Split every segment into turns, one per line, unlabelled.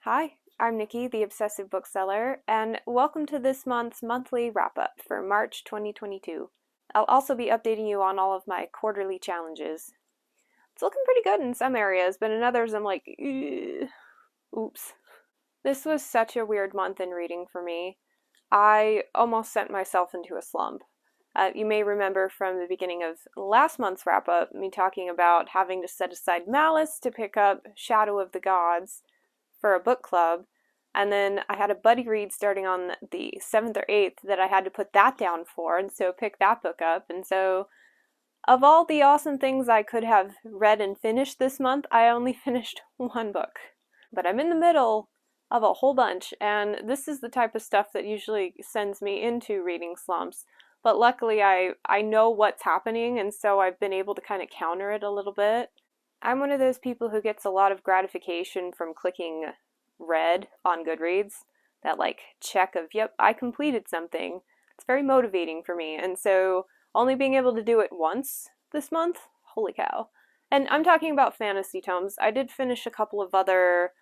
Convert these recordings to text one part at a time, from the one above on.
Hi, I'm Nikki, the Obsessive Bookseller, and welcome to this month's monthly wrap-up for March 2022. I'll also be updating you on all of my quarterly challenges. It's looking pretty good in some areas, but in others I'm like, oops. This was such a weird month in reading for me. I almost sent myself into a slump. You may remember from the beginning of last month's wrap-up me talking about having to set aside Malice to pick up Shadow of the Gods for a book club, and then I had a buddy read starting on the 7th or 8th that I had to put that down for, and so pick that book up. And so of all the awesome things I could have read and finished this month, I only finished one book. But I'm in the middle of a whole bunch, and this is the type of stuff that usually sends me into reading slumps. But luckily I know what's happening, and so I've been able to kind of counter it a little bit. I'm one of those people who gets a lot of gratification from clicking read on Goodreads. That check of, yep, I completed something. It's very motivating for me. And so only being able to do it once this month, holy cow. And I'm talking about fantasy tomes. I did finish a couple of other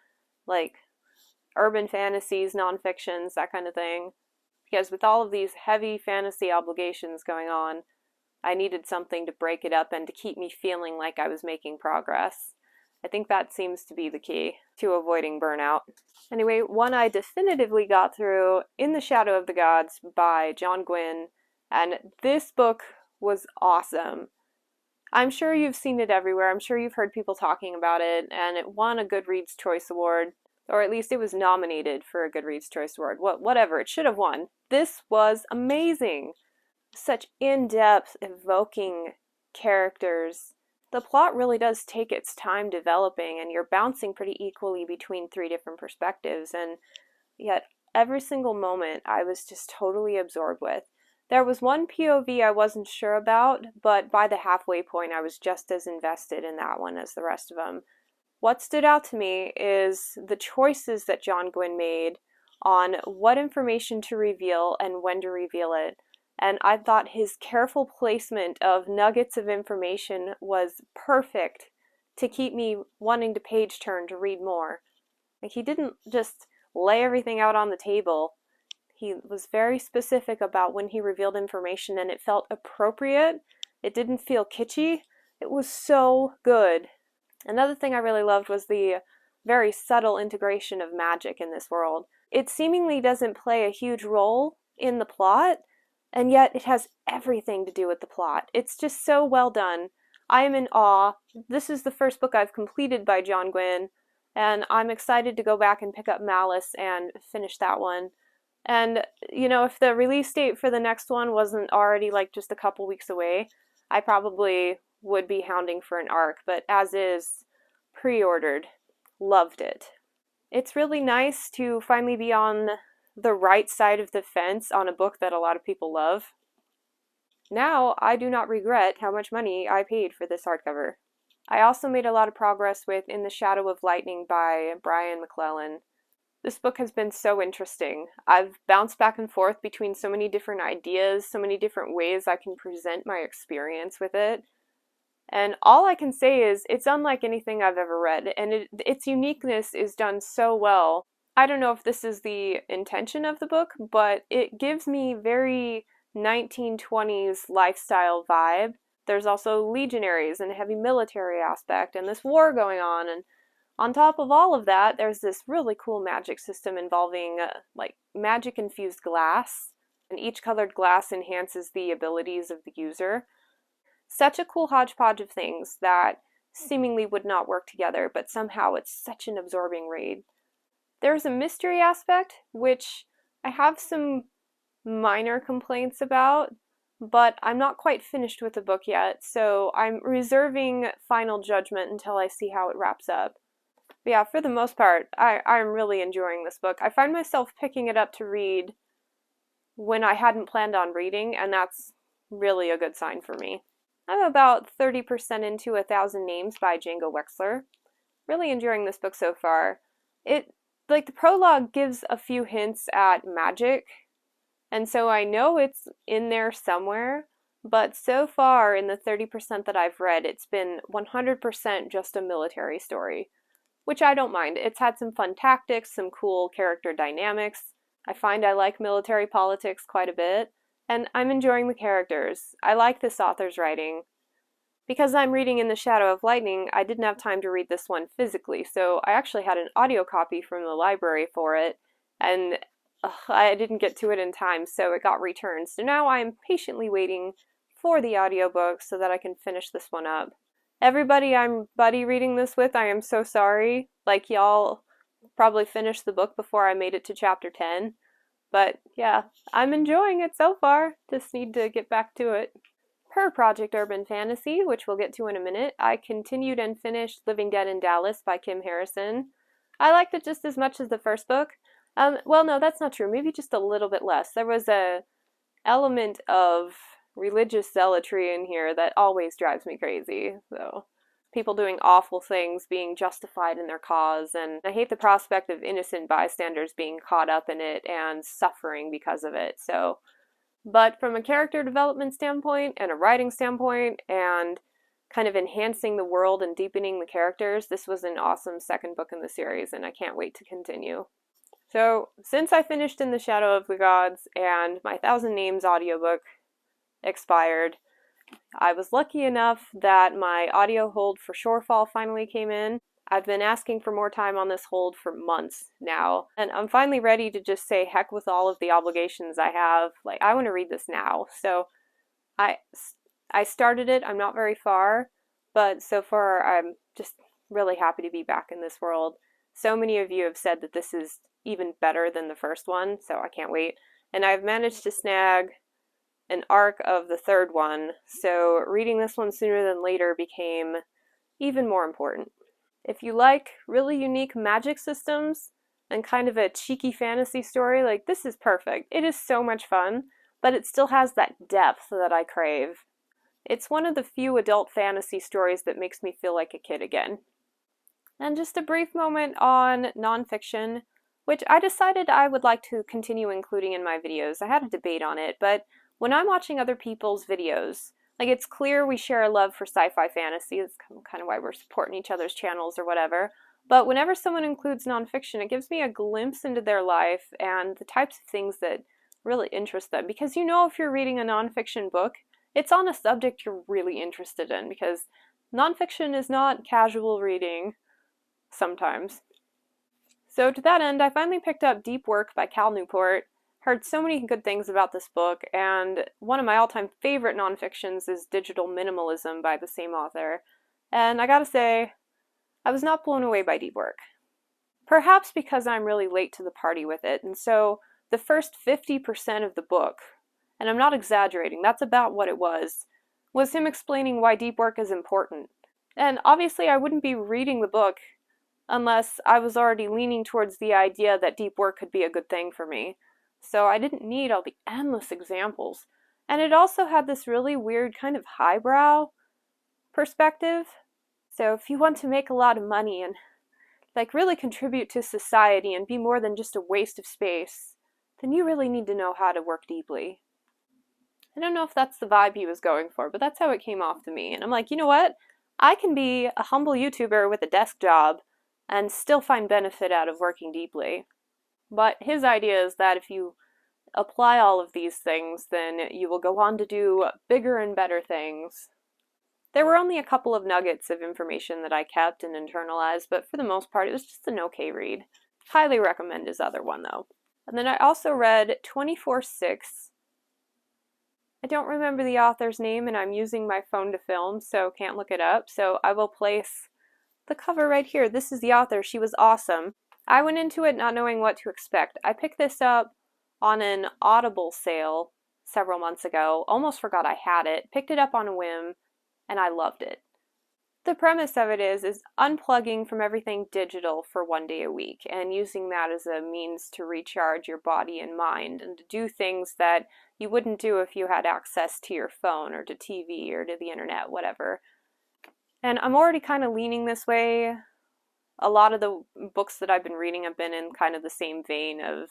urban fantasies, nonfictions, that kind of thing. Because with all of these heavy fantasy obligations going on, I needed something to break it up and to keep me feeling like I was making progress. I think that seems to be the key to avoiding burnout. Anyway, one I definitively got through, In the Shadow of the Gods by John Gwynne, and this book was awesome. I'm sure you've seen it everywhere. I'm sure you've heard people talking about it, and it won a Goodreads Choice Award, or at least it was nominated for a Goodreads Choice Award. Whatever, it should have won. This was amazing. Such in-depth, evoking characters. The plot really does take its time developing, and you're bouncing pretty equally between three different perspectives, and yet every single moment I was just totally absorbed with. There was one POV I wasn't sure about, but by the halfway point I was just as invested in that one as the rest of them. What stood out to me is the choices that John Gwynne made on what information to reveal and when to reveal it. And I thought his careful placement of nuggets of information was perfect to keep me wanting to page turn to read more. He didn't just lay everything out on the table. He was very specific about when he revealed information, and it felt appropriate. It didn't feel kitschy. It was so good. Another thing I really loved was the very subtle integration of magic in this world. It seemingly doesn't play a huge role in the plot, and yet it has everything to do with the plot. It's just so well done. I am in awe. This is the first book I've completed by John Gwynne, and I'm excited to go back and pick up Malice and finish that one. And, if the release date for the next one wasn't already just a couple weeks away, I probably would be hounding for an arc, but as is, pre-ordered. Loved it. It's really nice to finally be on the right side of the fence on a book that a lot of people love. Now, I do not regret how much money I paid for this hardcover. I also made a lot of progress with In the Shadow of Lightning by Brian McClellan. This book has been so interesting. I've bounced back and forth between so many different ideas, so many different ways I can present my experience with it. And all I can say is it's unlike anything I've ever read, and its uniqueness is done so well. I don't know if this is the intention of the book, but it gives me very 1920s lifestyle vibe. There's also legionaries and a heavy military aspect and this war going on, and on top of all of that, there's this really cool magic system involving magic-infused glass, and each colored glass enhances the abilities of the user. Such a cool hodgepodge of things that seemingly would not work together, but somehow it's such an absorbing read. There's a mystery aspect, which I have some minor complaints about, but I'm not quite finished with the book yet, so I'm reserving final judgment until I see how it wraps up. But yeah, for the most part, I'm really enjoying this book. I find myself picking it up to read when I hadn't planned on reading, and that's really a good sign for me. I'm about 30% into 1,000 Names by Django Wexler. Really enjoying this book so far. The prologue gives a few hints at magic, and so I know it's in there somewhere, but so far in the 30% that I've read, it's been 100% just a military story, which I don't mind. It's had some fun tactics, some cool character dynamics. I find I like military politics quite a bit, and I'm enjoying the characters. I like this author's writing. Because I'm reading In the Shadow of Lightning, I didn't have time to read this one physically, so I actually had an audio copy from the library for it, and I didn't get to it in time, so it got returned. So now I'm patiently waiting for the audiobook so that I can finish this one up. Everybody I'm buddy reading this with, I am so sorry. Like, y'all probably finished the book before I made it to chapter 10. But yeah, I'm enjoying it so far. Just need to get back to it. Per Project Urban Fantasy, which we'll get to in a minute, I continued and finished Living Dead in Dallas by Kim Harrison. I liked it just as much as the first book. Well, no, that's not true. Maybe just a little bit less. There was a element of religious zealotry in here that always drives me crazy. So, people doing awful things being justified in their cause, and I hate the prospect of innocent bystanders being caught up in it and suffering because of it. So, but from a character development standpoint and a writing standpoint and kind of enhancing the world and deepening the characters, this was an awesome second book in the series, and I can't wait to continue. So, since I finished In the Shadow of the Gods and my Thousand Names audiobook expired, I was lucky enough that my audio hold for Shortfall finally came in. I've been asking for more time on this hold for months now, and I'm finally ready to just say heck with all of the obligations I have. Like, I want to read this now. So I started it. I'm not very far, but so far I'm just really happy to be back in this world. So many of you have said that this is even better than the first one, so I can't wait. And I've managed to snag an arc of the third one, so reading this one sooner than later became even more important. If you like really unique magic systems and kind of a cheeky fantasy story, like, this is perfect. It is so much fun, but it still has that depth that I crave. It's one of the few adult fantasy stories that makes me feel like a kid again. And just a brief moment on nonfiction, which I decided I would like to continue including in my videos. I had a debate on it, but when I'm watching other people's videos, like, it's clear we share a love for sci-fi fantasy. It's kind of why we're supporting each other's channels or whatever. But whenever someone includes nonfiction, it gives me a glimpse into their life and the types of things that really interest them. Because you know, if you're reading a nonfiction book, it's on a subject you're really interested in, because nonfiction is not casual reading sometimes. So to that end, I finally picked up Deep Work by Cal Newport. Heard so many good things about this book, and one of my all-time favorite nonfictions is Digital Minimalism by the same author. And I gotta say, I was not blown away by Deep Work. Perhaps because I'm really late to the party with it, and so the first 50% of the book, and I'm not exaggerating, that's about what it was him explaining why deep work is important. And obviously I wouldn't be reading the book unless I was already leaning towards the idea that deep work could be a good thing for me. So I didn't need all the endless examples. And it also had this really weird kind of highbrow perspective. So if you want to make a lot of money and like really contribute to society and be more than just a waste of space, then you really need to know how to work deeply. I don't know if that's the vibe he was going for, but that's how it came off to me. And I'm like, you know what? I can be a humble YouTuber with a desk job and still find benefit out of working deeply. But his idea is that if you apply all of these things, then you will go on to do bigger and better things. There were only a couple of nuggets of information that I kept and internalized, but for the most part, it was just an okay read. Highly recommend his other one, though. And then I also read 24/6. I don't remember the author's name, and I'm using my phone to film, so can't look it up. So I will place the cover right here. This is the author. She was awesome. I went into it not knowing what to expect. I picked this up on an Audible sale several months ago. Almost forgot I had it. Picked it up on a whim, and I loved it. The premise of it is unplugging from everything digital for one day a week and using that as a means to recharge your body and mind and to do things that you wouldn't do if you had access to your phone or to TV or to the internet, whatever. And I'm already kind of leaning this way. A lot of the books that I've been reading have been in kind of the same vein of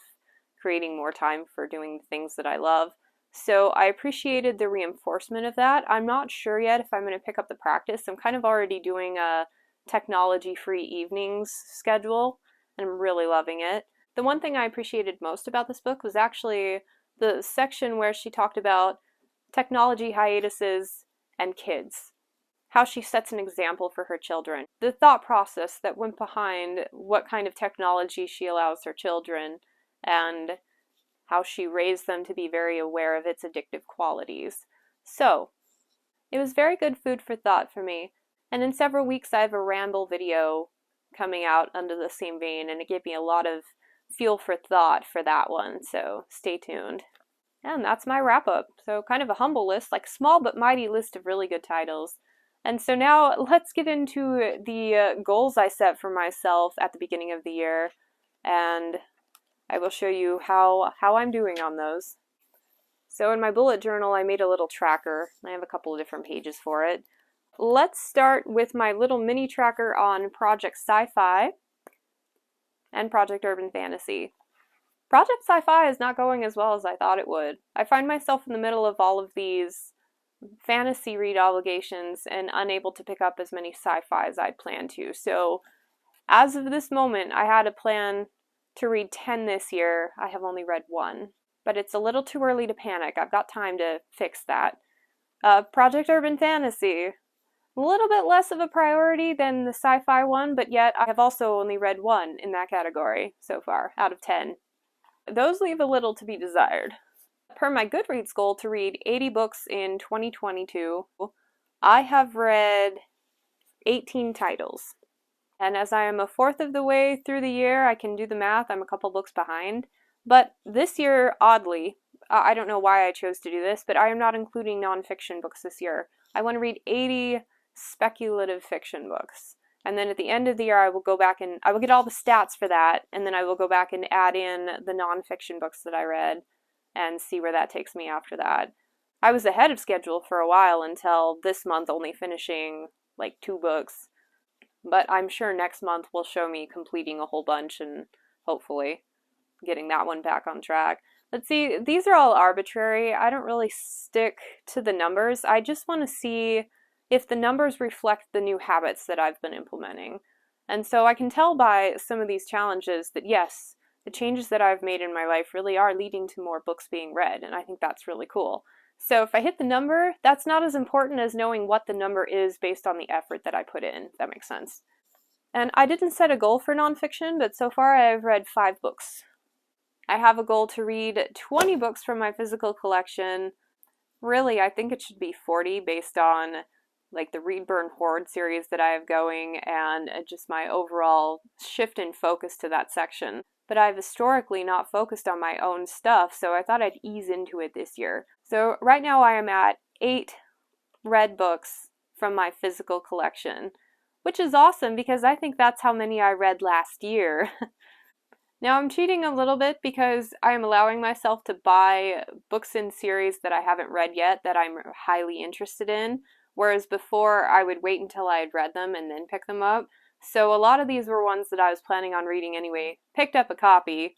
creating more time for doing the things that I love. So I appreciated the reinforcement of that. I'm not sure yet if I'm going to pick up the practice. I'm kind of already doing a technology-free evenings schedule, and I'm really loving it. The one thing I appreciated most about this book was actually the section where she talked about technology hiatuses and kids, how she sets an example for her children, the thought process that went behind what kind of technology she allows her children, and how she raised them to be very aware of its addictive qualities. So, it was very good food for thought for me, and in several weeks I have a ramble video coming out under the same vein, and it gave me a lot of fuel for thought for that one, so stay tuned. And that's my wrap up. So kind of a humble list, like small but mighty list of really good titles. And so now let's get into the goals I set for myself at the beginning of the year, and I will show you how I'm doing on those. So in my bullet journal, I made a little tracker. I have a couple of different pages for it. Let's start with my little mini tracker on Project Sci-Fi and Project Urban Fantasy. Project Sci-Fi is not going as well as I thought it would. I find myself in the middle of all of these fantasy read obligations and unable to pick up as many sci-fi as I'd planned to. So as of this moment, I had a plan to read 10 this year. I have only read 1. But it's a little too early to panic. I've got time to fix that. Project Urban Fantasy. A little bit less of a priority than the sci-fi one, but yet I have also only read 1 in that category so far, out of 10. Those leave a little to be desired. Per my Goodreads goal to read 80 books in 2022, I have read 18 titles. And as I am a fourth of the way through the year, I can do the math, I'm a couple books behind. But this year, oddly, I don't know why I chose to do this, but I am not including nonfiction books this year. I want to read 80 speculative fiction books. And then at the end of the year, I will go back and I will get all the stats for that, and then I will go back and add in the nonfiction books that I read and see where that takes me after that. I was ahead of schedule for a while until this month, only finishing like 2 books. But I'm sure next month will show me completing a whole bunch and hopefully getting that one back on track. Let's see, these are all arbitrary. I don't really stick to the numbers. I just want to see if the numbers reflect the new habits that I've been implementing. And so I can tell by some of these challenges that yes, the changes that I've made in my life really are leading to more books being read, and I think that's really cool. So if I hit the number, that's not as important as knowing what the number is based on the effort that I put in, if that makes sense. And I didn't set a goal for nonfiction, but so far I've read 5 books. I have a goal to read 20 books from my physical collection. Really, I think it should be 40 based on like the Read, Burn, Hoard series that I have going and just my overall shift in focus to that section. But I've historically not focused on my own stuff, so I thought I'd ease into it this year. So right now I am at 8 read books from my physical collection, which is awesome because I think that's how many I read last year. Now I'm cheating a little bit because I am allowing myself to buy books in series that I haven't read yet that I'm highly interested in, whereas before I would wait until I had read them and then pick them up. So a lot of these were ones that I was planning on reading anyway, picked up a copy,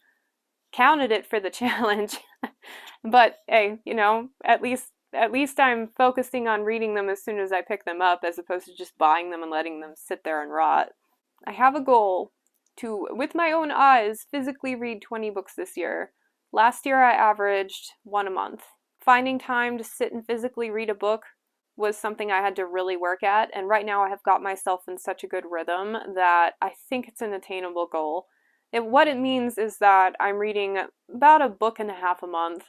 counted it for the challenge, but hey, you know, at least I'm focusing on reading them as soon as I pick them up as opposed to just buying them and letting them sit there and rot. I have a goal to, with my own eyes, physically read 20 books this year. Last year I averaged 1 a month. Finding time to sit and physically read a book was something I had to really work at, and right now I have got myself in such a good rhythm that I think it's an attainable goal. What it means is that I'm reading about a book and a half a month,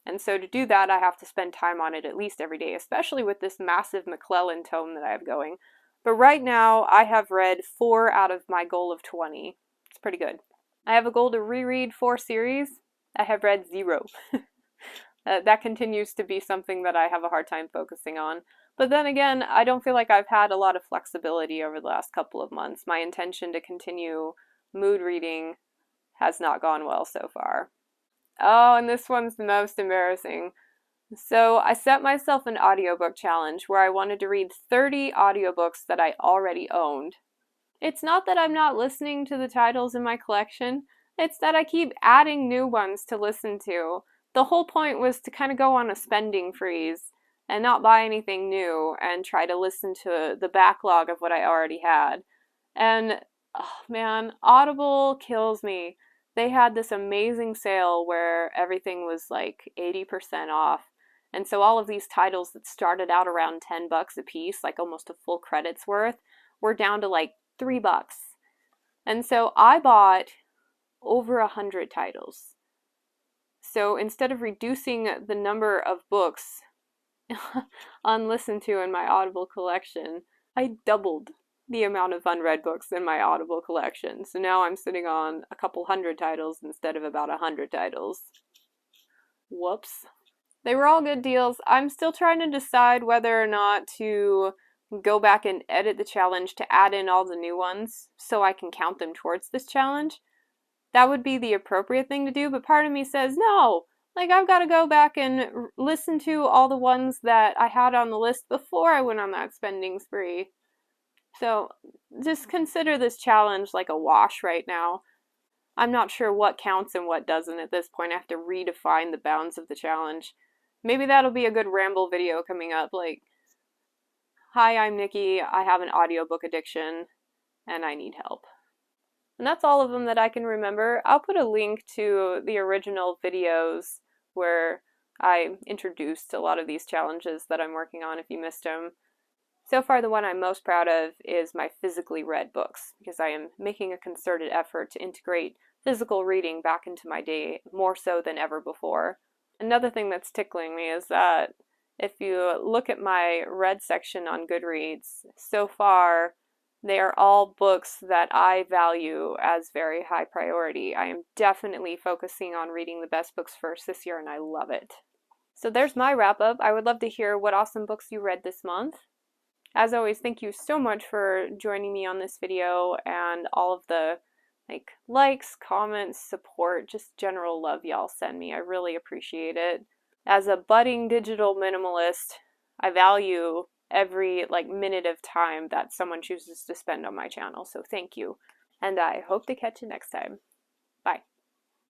and so to do that I have to spend time on it at least every day, especially with this massive McClellan tome that I have going. But right now I have read 4 out of my goal of 20. It's pretty good. I have a goal to reread 4 series. I have read 0. That continues to be something that I have a hard time focusing on. But then again, I don't feel like I've had a lot of flexibility over the last couple of months. My intention to continue mood reading has not gone well so far. Oh, and this one's the most embarrassing. So I set myself an audiobook challenge where I wanted to read 30 audiobooks that I already owned. It's not that I'm not listening to the titles in my collection, it's that I keep adding new ones to listen to. The whole point was to kind of go on a spending freeze and not buy anything new and try to listen to the backlog of what I already had. And oh man, Audible kills me. They had this amazing sale where everything was like 80% off. And so all of these titles that started out around $10 a piece, like almost a full credit's worth, were down to like $3. And so I bought over 100 titles. So instead of reducing the number of books on listen to in my Audible collection, I doubled the amount of unread books in my Audible collection. So now I'm sitting on a couple hundred titles instead of about 100 titles. Whoops. They were all good deals. I'm still trying to decide whether or not to go back and edit the challenge to add in all the new ones so I can count them towards this challenge. That would be the appropriate thing to do, but part of me says no. Like, I've got to go back and listen to all the ones that I had on the list before I went on that spending spree. So just consider this challenge like a wash right now. I'm not sure what counts and what doesn't at this point. I have to redefine the bounds of the challenge. Maybe that'll be a good ramble video coming up, like, hi, I'm Nikki, I have an audiobook addiction, and I need help. And that's all of them that I can remember. I'll put a link to the original videos where I introduced a lot of these challenges that I'm working on if you missed them. So far, the one I'm most proud of is my physically read books, because I am making a concerted effort to integrate physical reading back into my day more so than ever before. Another thing that's tickling me is that if you look at my read section on Goodreads, so far they are all books that I value as very high priority. I am definitely focusing on reading the best books first this year, and I love it. So there's my wrap up. I would love to hear what awesome books you read this month. As always, thank you so much for joining me on this video and all of the likes, comments, support, just general love y'all send me. I really appreciate it. As a budding digital minimalist, I value every minute of time that someone chooses to spend on my channel, so thank you. And I hope to catch you next time. Bye.